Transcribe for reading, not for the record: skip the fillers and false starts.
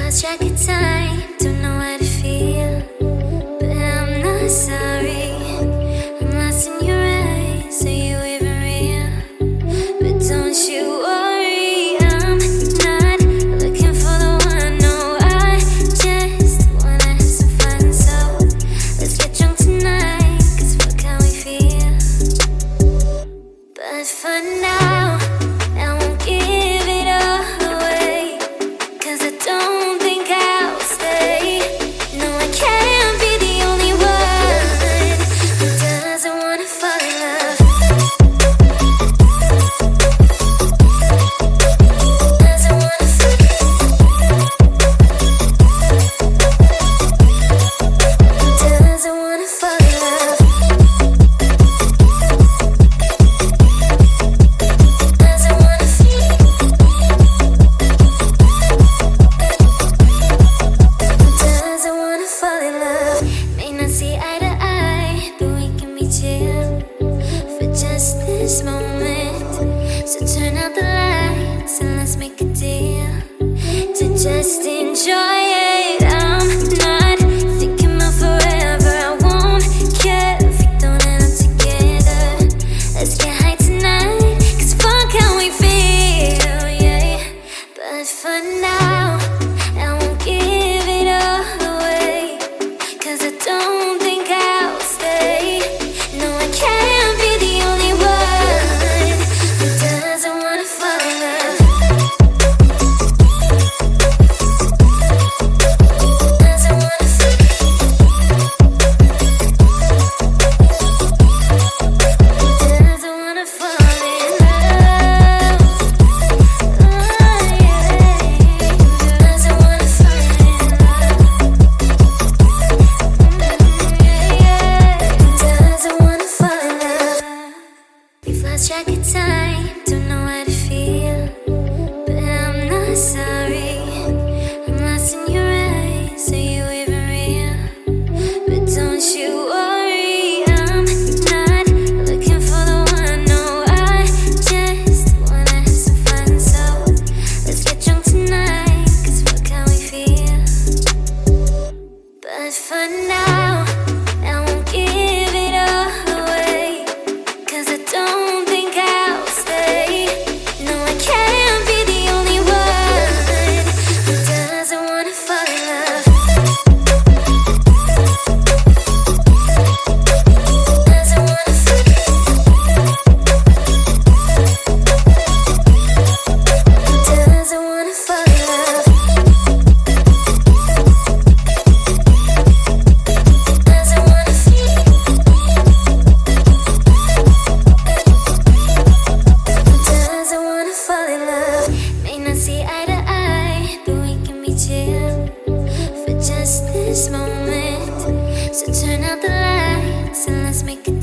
lost track of time, don't know how to feel, but I'm not sorry. I'm lost in your eyes, are you even real? But don't you worry, I'm not looking for the one. No, I just wanna have some fun. So let's get drunk tonight, cause fuck how we feel. But for now, I won't give it all away, cause I don't think I'll stay. No, I can't be the only one who doesn't wanna fall in love. Doesn't wanna fall in love. Doesn't wanna fall in love. Doesn't wanna feel. Doesn't wanna fall in love. May not see eye to eye, but we can be chill for just this moment. So turn out the lights and let's make a deal to just enjoy it. I'm not thinking about forever. I won't care if we don't end up together. Let's get high tonight, cause fuck how we feel, yeah. But for now, I won't give it all away, cause I don't think I'll stay. No, I can't be the only one who doesn't wanna fall in love. Doesn't wanna fall in love. Doesn't wanna fall in love. Oh, yeah. Doesn't wanna fall in love. Doesn't wanna fall in love. We've lost track of time, don't know how to feel, but I'm not sorry. I'm lost in your eyes, are you even real? But don't you worry, I'm not looking for the one. No, I just wanna have some fun. So let's get drunk tonight, cause fuck how we feel. But for now, I won't give it all away, cause I don't think I'll stay. No, I can't be the only one who doesn't wanna fall in love. Doesn't wanna fall in love. Doesn't wanna fall in love. Doesn't wanna feel. Doesn't wanna fall in love. May not see eye to eye, but we can be chill for just this moment. So turn out the lights and let's make a